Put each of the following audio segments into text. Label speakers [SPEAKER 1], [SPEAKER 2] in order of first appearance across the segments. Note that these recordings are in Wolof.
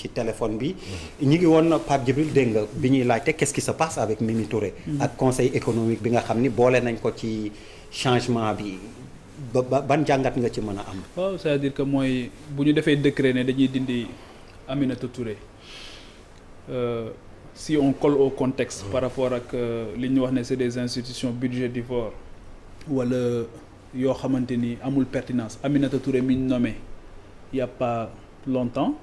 [SPEAKER 1] ci téléphone bi ñi ngi woon Pape Djibril dégg nga bi ñuy laajte qu'est-ce qui se passe avec Mimi Touré ak conseil économique bi nga xam ni boole nañ ko ci changement bi ban jàngat nga ci mën a am.
[SPEAKER 2] waaw c'est-à-dire que mooy bu ñu defee décret ne dañuy dindi Aminata Touré si on colle au contexte par rapport ak li ñu wax ne c'est des institutions budgétivores wala yoo xamante ni amul pertinence Aminata Touré mi ñu nommé il y a pas longtemps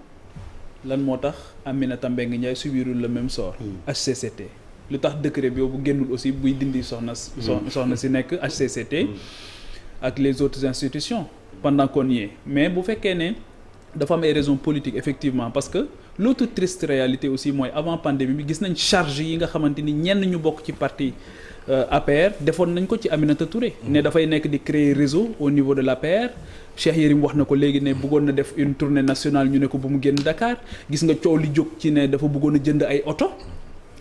[SPEAKER 2] lan moo tax Aminata Mbengue Ndiaye subirul le même sort HCCT lu tax décret bi bu génnul aussi buy dindi soxna si nekk HCCT ak les autres institutions pendant qu'on y est mais bu fekkee ne dafa am ay raisons politiques effectivement parce que l'autre triste réalité aussi mooy avant pandémie bi gis nañ charge yi nga xamante ni ñenn ñu bokk ci parti APR defoon nañ ko ci Aminata Touré ne dafay nekk di créer réseau au niveau de l'APR Cheikh Yérim wax na ko léegi ne bëggoon na def une tournée nationale ñu ne ko bu mu génn Dakar gis nga coow li jóg ci ne dafa bëggoon a jënd ay oto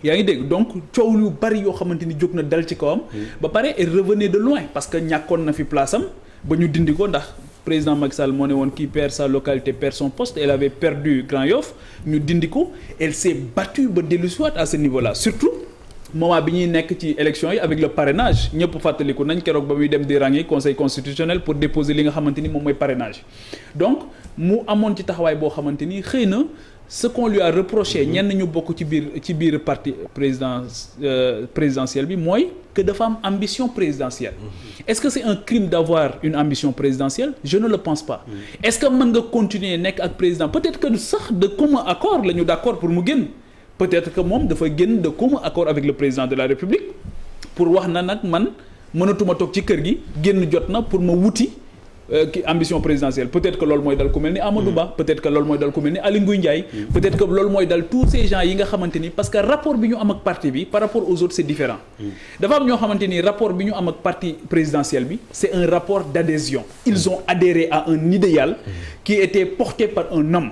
[SPEAKER 2] yaa ngi dégg donc coow yu bari yoo xamante ni jóg na dal ci kawam ba pare et revenait de loin parce que ñàkkoon na fi place am ba ñu dindi ko ndax président Macky Sall moo ne woon qui perd sa localité perd son poste elle avait perdu Grand Yoff ñu dindi ko elle s'est battue ba dellu si waat à ce niveau là surtout moment bi ñuy nekk ci élection yi avec le parrainage ñëpp fàttaliku nañ keroog ba muy dem di rangi conseil constitutionnel pour déposer li nga xamante ni moom mooy parrainage donc mu amoon ci taxawaay boo xamante ni xëy na ce qu'on lui a reproché ñenn ñu bokk ci biir parti présidentiel bi mooy que dafa am ambition présidentielle est-ce que c'est un crime d'avoir une ambition présidentielle je ne le pense pas est-ce que mën nga continuer nekk ak président peut-être que sax de commun accord la ñu d'accord pour mu génn peut-être que moom dafa génn de commun accord avec le président de la République pour wax na nag man mënatuma toog ci kër gi génn jot na pour ma wuti ambition présidentielle peut-être que loolu mooy dal ku mel ni Amadou Ba peut-être que loolu mooy dal ku mel ni Aly Ngouille Ndiaye peut-être que loolu mooy dal tous ces gens yi nga xamante ni parce que rapport bi ñu am ak parti bi par rapport aux autres c'est différent dafa am ñoo xamante ni rapport bi ñu am ak parti présidentiel bi c'est un rapport d'adhésion ils ont adhéré à un idéal qui était porté par un homme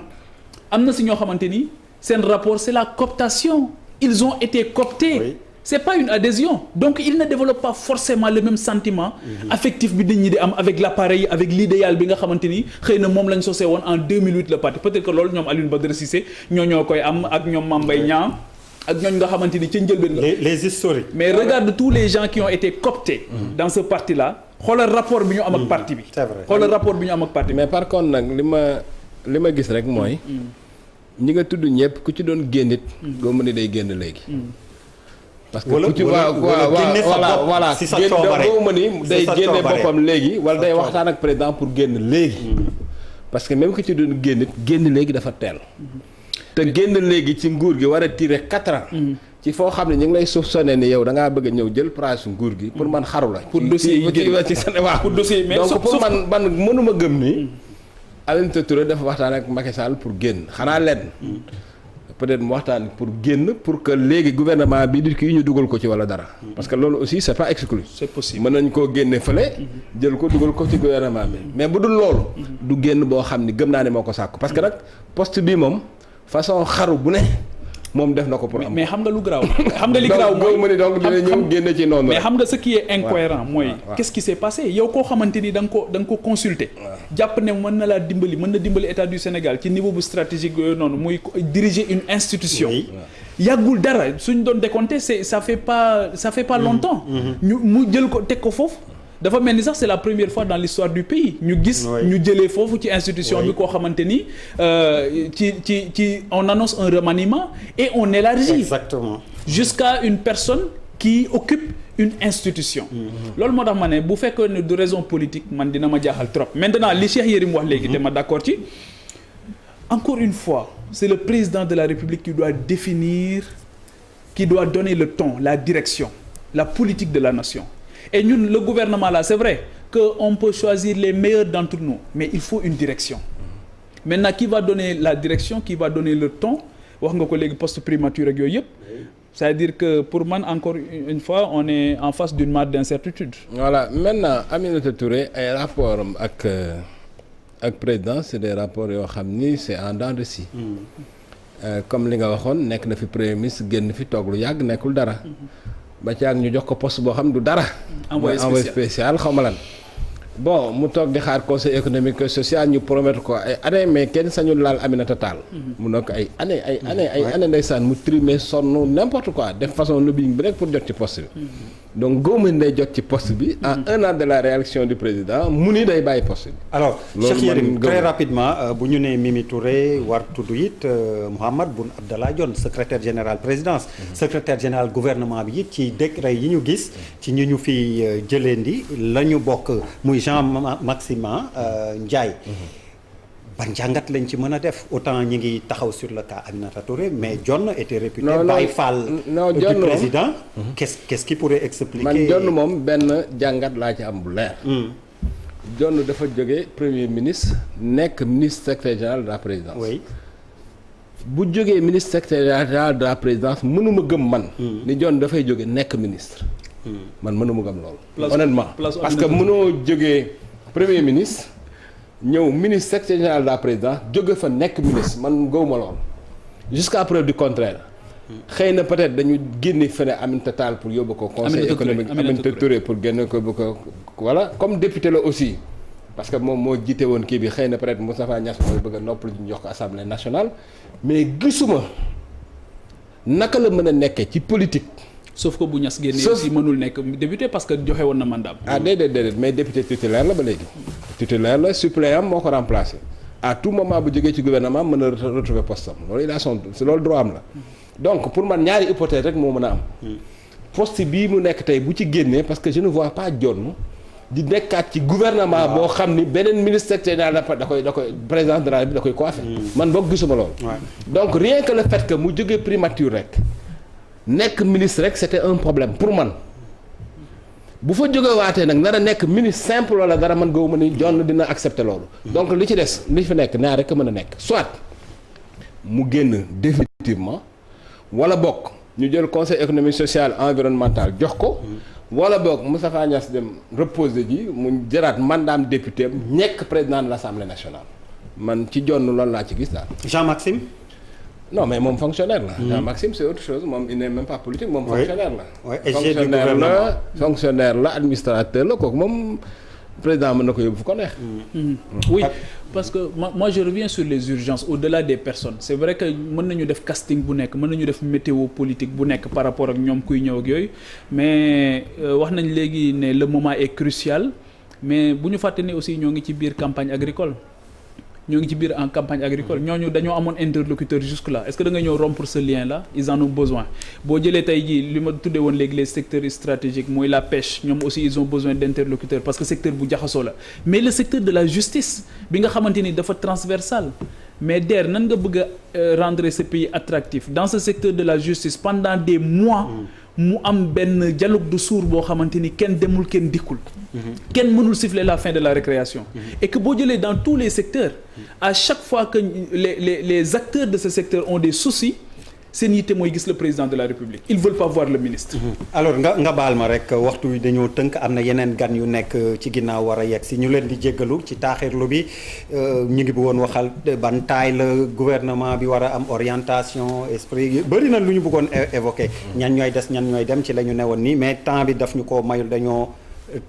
[SPEAKER 2] am na si ñoo xamante ni seen rapport c'est la cooptation ils ont été cooptés oui. C'est pas une adhésion donc il ne développe pas forcément le même sentiment affectif bi nit ñi di am avec l'appareil avec l'idéal bi nga xamante ni xëy na moom lañ sosee woon en 2008 le parti peut-être que loolu ñoom Alioune Badara Cissé ñoo koy am ak ñoom Mame Mbaye Niang ak ñooñu nga xamante ni ca njëlbeen
[SPEAKER 3] les historiques
[SPEAKER 2] mais regarde tous les gens qui ont été cooptés dans ce parti là xoolal rapport bi ñu am ak parti bi xoolal rapport bi ñu am ak parti bi
[SPEAKER 4] mais par contre nag li ma gis rek mooy ñi nga tudd ñëpp ku ci doon génnit doo mën ni day génn léegi parce que ku ci voilà
[SPEAKER 3] si sa coobare
[SPEAKER 4] génn ma ni day génne boppam léegi wala day waxtaan ak président pour génn léegi parce que même ku ci doon génn léegi dafa teel te génn léegi ci nguur gi war a tirer 4 ans ci foo xam ne ñu ngi lay soupçonné ni yow da ngaa bëgg a ñëw jël place nguur gi pour man xaru la
[SPEAKER 2] pour dossier yi
[SPEAKER 4] ci waaw
[SPEAKER 2] pour dossier mais
[SPEAKER 4] donc pour man mënuma gëm ni Aminata Touré dafa waxtaan ak Macky Sall pour génn xanaa lenn peut-être mu waxtaan pour génn pour que léegi gouvernement bi di kii ñu dugal ko ci wala dara parce que loolu aussi c'est pas exclu
[SPEAKER 2] c'est possible
[SPEAKER 4] mën nañ koo génne fële jël ko dugal ko ci gouvernement bi mais bu dul loolu du génn boo xam ni gëm naa ne moo ko sàkku parce que nag poste bi moom façon xaru bu ne moom def na ko pour am
[SPEAKER 2] mais xam nga lu garaaw xam nga li garaaw mooy
[SPEAKER 4] ma ni donc dina ñëw génne ci noonu
[SPEAKER 2] mais xam nga ce qui est incohérent mooy qu'est-ce qui s'est passé yow koo xamante ni da nga ko consulter jàpp ne mën na laa dimbali mën na dimbali état du Sénégal ci niveau bu stratégique yooyu noonu muy diriger une institution yàggul dara suñ doon décompter ça fait pas longtemps ñu mu jël ko teg ko foofu dafa mel ni sax c'est la première fois dans l'histoire du pays ñu gis ñu jëlee foofu ci institution bi koo xamante ni ci on annonce un remaniement et on élargit
[SPEAKER 3] exactement
[SPEAKER 2] jusqu'à une personne qui occupe une institution loolu moo tax ma ne bu fekkee ne de raison politique man dina ma jaaxal trop maintenant li Cheikh Yérim wax léegi te ma d'accord ci encore une fois c'est le président de la République qui doit définir qui doit donner le ton la direction la politique de la nation et ñun le gouvernement là c'est vrai que on peut choisir les meilleurs d'entre nous mais il faut une direction maintenant qui va donner la direction qui va donner le ton wax nga ko léegi poste primature ak yooyu yëpp c'est-à-dire que pour man encore une fois on est en face d'une mare d'incertitude.
[SPEAKER 4] Voilà maintenant Aminata Touré ay rapport am ak président c'est des rapports yoo xam ni c'est en dents de scie. Comme li nga waxoon nekk na fi premier ministre génn fi toog lu yàgg nekkul dara. ba ci ak ñu jox ko poste boo xam du dara.
[SPEAKER 2] envoyé
[SPEAKER 4] spécial xaw ma lan. bon mu toog di xaar conseil économique et social ñu promettre ko ay année mais kenn sañul laal Aminata Tall. mu nekk ay année ndeysaan mu trimé sonn n'importe quoi def façon lobbying bi rek pour jot ci poste bi. donc góob day jot ci poste bi. en un an de la réélection du président mu ni day bàyyi poste bi.
[SPEAKER 1] alors Cheikh Yérim très rapidement bu ñu nee Mimi Touré war tudd it Mahammed Boun Abdallah Dionne secrétaire général présidence. secrétaire général gouvernement bi it ci décret yi ñu gis ci ñi ñu fi jëlendi la ñu bokk muy Jean-Maxime Ndiaye. ban jàngat lañ ci mën a def autant ñi ngi taxaw sur le cas Aminata Touré mais Dionne était réputé Baye Fall du président. qu'est-ce qui pourrait expliquer.
[SPEAKER 4] man Dionne moom benn jàngat laa ci am bu leer. Dionne dafa jógee premier ministre nekk ministre secrétaire général de la présidence.
[SPEAKER 1] oui.
[SPEAKER 4] bu jógee ministre secrétaire général de la présidence mënuma gëm man. ni Dionne dafay jóge nekk ministre. man mënuma gëm loolu. honnêtement parce que mënoo jógee premier ministre ñëw ministre secrétaire général de la présidence jóge fa nekk ministre man gëwuma lool. jusqu'à preuve du contraire. xëy na peut-être dañu génne fene Aminata Tall pour yóbbu ko conseil économique Aminata Touré pour génne ko bu ko voilà comme député la aussi parce que moom moo jiite woon kii bi xëy na peut-être Moustapha Niasse mooy bëgg a noppal ñu jox ko assemblée nationale mais gisuma naka la mën a nekkee ci politique.
[SPEAKER 2] sauf que bu Niasse génnee aussi mënul nekk député parce que joxe woon na mandat.
[SPEAKER 4] ah déedéet mais député titulaire la ba léegi. titulaire la suppléant moo ko remplacé à tout moment bu jógee ci gouvernement mën a retrouver poste am loolu il a son loolu droit am la. donc pour man ñaari hypothèse rek moo mën a am. poste bii mu nekk tey bu ci génnee parce que je ne vois pas Dionne di nekkaat ci gouvernement boo xam ni beneen ministre secrétaire da koy président de la République da koy coiffé. man boog gisuma loolu. donc rien que le fait que mu jógee primature rek. nekk ministre rek c'était un problème pour man bu fa jóge waatee nag nar a nekk ministre simple wala dara man gëwuma ni Dionne dina accepter loolu. donc li ci des li fi nekk ñaar rek mën a nekk soit mu génn définitivement wala bokk ñu jël conseil économique social environnemental jox ko. wala boog Moustapha Niasse dem reposer ji mu jëraat mandaam député nekk président de l'Assemblée nationale man ci Dionne loolu laa ci gis daal.
[SPEAKER 1] Jean-Maxime.
[SPEAKER 4] non mais moom fonctionnaire la. Jean-Maxime c'est autre chose moom il n'est même pas politique moom fonctionnaire la. fonctionnaire la administrateur la kooku moom président mën na ko yóbbu fu ko neex.
[SPEAKER 2] oui parce que moi je reviens sur les urgences au-delà des personnes c'est vrai que mën nañu def casting bu nekk mën nañu def météo politique bu nekk par rapport ak ñoom kuy ñëw ak yooyu mais wax nañ léegi ne le moment est crucial mais bu ñu fàtte ne aussi ñoo ngi ci biir campagne agricole. ñoo ngi ci biir en campagne agricole ñooñu dañoo amoon interlocuteur jusque là est-ce que da nga ñëw rompre ce lien là ils en ont besoin boo jëlee tey jii li ma tuddee woon léegi les secteurs stratégiques mooy la pêche ñoom aussi ils ont besoin d'interlocuteurs parce que secteur bu jaxasoo la mais le secteur de la justice bi nga xamante ni dafa transversal mais DER nan nga bëgg a rendre ce pays attractif dans ce secteur de la justice pendant des mois mu am benn dialogue de sourds boo xamante ni kenn demul kenn dikkul kenn mënul siffler la fin de la récréation et que boo jëlee dans tous les secteurs à chaque fois que les acteurs de ce secteur ont des soucis seen yitte mooy gis le président de la République ils veulent pas voir le ministre.
[SPEAKER 1] alors nga baal ma rek waxtu wi dañoo tënk am na yeneen gan yu nekk ci ginnaaw war a yegg si ñu leen di jéggalu ci taaxirlu bi ñu ngi bëggoon waxal ban taay la gouvernement bi war a am orientation esprit bëri na lu ñu bëggoon évoquer ñan ñooy des ñan ñooy dem ci la ñu newoon nii mais temps bi daf ñu ko mayul dañoo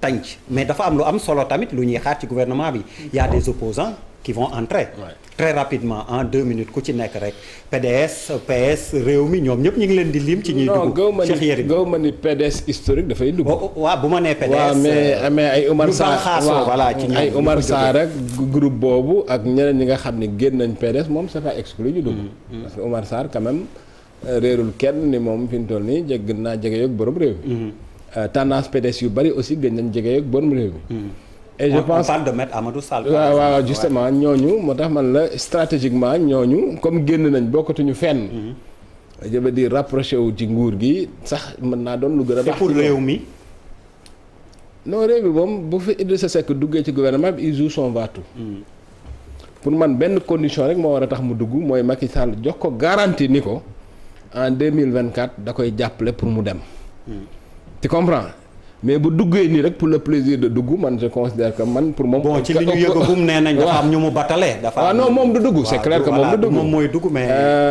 [SPEAKER 1] tànc mais dafa am lu am solo tamit lu ñuy xaar ci gouvernement bi y a des opposants qui vont entrer très rapidement en 2 minutes ku ci nekk rek PDS PS réew mi ñoom ñëpp ñu ngi leen di lim ci ñuy dugg Cheikh Yérim
[SPEAKER 4] gaw ma ni PDS historique dafay dugg
[SPEAKER 1] waaw bu ma nee PDS
[SPEAKER 4] waaw mais ay Oumar Sarr
[SPEAKER 1] voilà ci
[SPEAKER 4] ay Oumar Sarr rek groupe boobu ak ñeneen ñi nga xam ne génn nañ PDS moom c'est pas exclu ñu dugg parce que Oumar Sarr quand même réerul kenn ni moom fi mu toll nii gën naa jege yoog borom réew mi tendance PDS yu bari aussi gën nañ jege yoog borom réew mi et je pense
[SPEAKER 1] on parle de Maître Amadou Sall.
[SPEAKER 4] waaw justement ñooñu moo tax man la stratégiquement ñooñu comme génn nañ bokkatuñu fenn. je veux dire rapproché wu ci nguur gi sax mën naa doon lu gën a baax.
[SPEAKER 1] pour réew mi.
[SPEAKER 4] non réew mi moom bu fi Idrissa Seck duggee ci gouvernement bi il joue son va-tout. pour man benn condition rek moo war a tax mu dugg mooy Macky Sall jox ko garantie ni ko en 2024 da koy jàppale pour mu dem. tu comprends. mais bu duggee nii rek pour le plaisir de dugg man je considère que man pour moom.
[SPEAKER 1] bon ci li ñu yëgagum nee nañ dafa am ñu mu batale. dafa am
[SPEAKER 4] non moom du dugg c'est clair que moom du dugg
[SPEAKER 1] moom mooy dugg mais.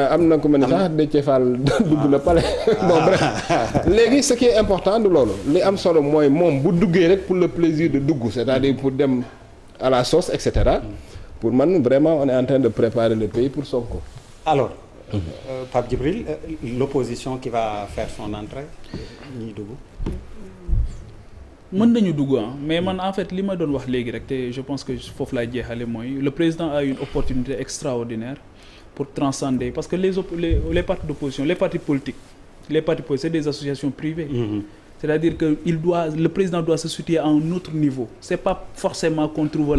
[SPEAKER 4] am na ku mel ne sax Déthié Fall dugg na pale. bon bref léegi ce qui est important du loolu li am solo mooy moom bu duggee rek pour le plaisir de dugg c'est-à-dire pour dem à la sauce et cetera pour man vraiment on est en train de préparer le pays pour Sonko.
[SPEAKER 1] alors Pape Djibril l'opposition qui va faire son entrée ñiy dugg.
[SPEAKER 2] mën nañu dugg mais man en fait li ma doon wax léegi rek te je pense que foofu laay jeexale mooy le président a une opportunité extraordinaire pour transcender parce que les partis d'opposition les partis politiques c'est des associations privées. C'est-à-dire que le président doit se situer à un autre niveau c'est pas forcément qu'on trouve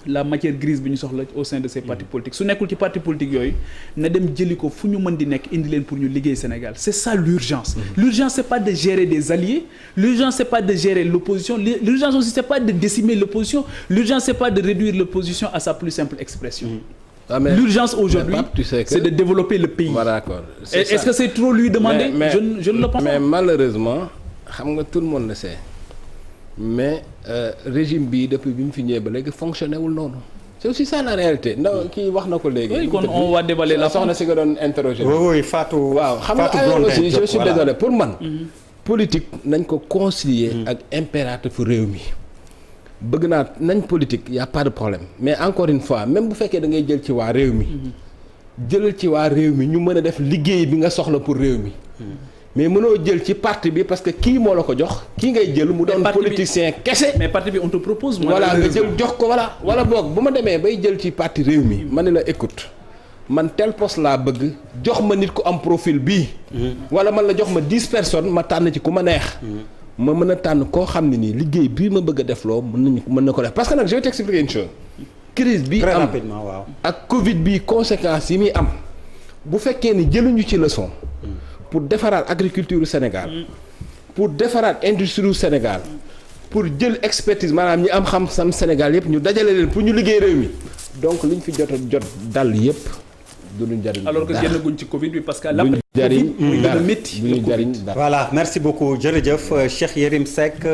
[SPEAKER 2] la matière grise bi ñu soxla au sein de ces partis politiques su nekkul ci partis politiques yooyu na dem jëli ko fu ñu mën di nekk indi leen pour ñu liggéey Sénégal c'est ça l'urgence. L'urgence c'est pas de gérer des alliés l'urgence c'est pas de gérer l'opposition l'urgence aussi c'est pas de décimer l'opposition l'urgence c'est pas de réduire l'opposition à sa plus simple expression. L'urgence aujourd'hui c'est de développer le pays.
[SPEAKER 4] Voilà, d'accord.
[SPEAKER 2] Est-ce que c'est trop lui demander? Je ne le pense pas.
[SPEAKER 4] Mais malheureusement xam nga tout le monde le sait mais régime bi depuis bi mu fi ñëwee ba léegi fonctionné wul noonu c'est aussi ça la réalité ndaw kii wax na ko léegi.
[SPEAKER 2] oui kon on va déballer la
[SPEAKER 4] soxna si nga doon interroger.
[SPEAKER 1] oui Fatou.
[SPEAKER 4] waaw xam nga aussi je suis désolé pour man. politique nañ ko concilier ak impératif réew mi. bëgg naa nañ politique y a pas de problème mais encore une fois même bu fekkee da ngay jël ci waa réew mi. jëlal ci waa réew mi ñu mën a def liggéey bi nga soxla pour réew mi. mais mënoo jël ci parti bi parce que kii moo la ko jox kii ngay jël mu doon politicien kese.
[SPEAKER 2] mais parti bi on te propose.
[SPEAKER 4] voilà nga jël jox ko wala boog bu ma demee bay jël ci parti réew mi ma ne la écoute man tel poste laa bëgg jox ma nit ku am profil bii. wala man la jox ma 10 personnes ma tànn ci ku ma neex. ma mën a tànn koo xam ne nii liggéey bii ma bëgg a def loo mën na ko def parce que nag je vais t'expliquer une chose. crise bi am
[SPEAKER 1] waaw.
[SPEAKER 4] ak Covid bi conséquences yi muy am bu fekkee ni jëluñu ci leçon. pour defaraat agriculture du Sénégal pour defaraat industrie du Sénégal pour jël expertise maanaam ñi am xam-xam Sénégal yëpp ñu dajale leen pour ñu liggéey réew mi donc liñ fi jot dal yëpp du ñu jariñ
[SPEAKER 2] alors que génnaguñ ci Covid bi parce que
[SPEAKER 4] du ñu jariñ dara
[SPEAKER 2] métti
[SPEAKER 4] du ñu jariñ dara.
[SPEAKER 1] voilà merci beaucoup jërëjëf Cheikh Yérim Seck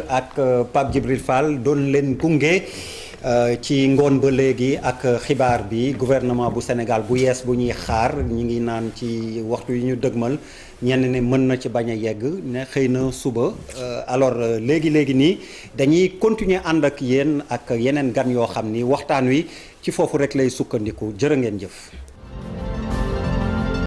[SPEAKER 1] ak Pape Djibril Fall doon leen gunge ci ngoon ba léegi ak xibaar bi gouvernement bu Sénégal bu yees bu ñuy xaar ñi ngi naan ci waxtu yi ñu dëgmal ñenn ne mën na ci bañ a yegg ne xëy na suba alors léegi nii dañuy continuer ànd ak yéen ak yeneen gan yoo xam ni waxtaan wi ci foofu rek lay sukkandiku jërë ngeen jëf.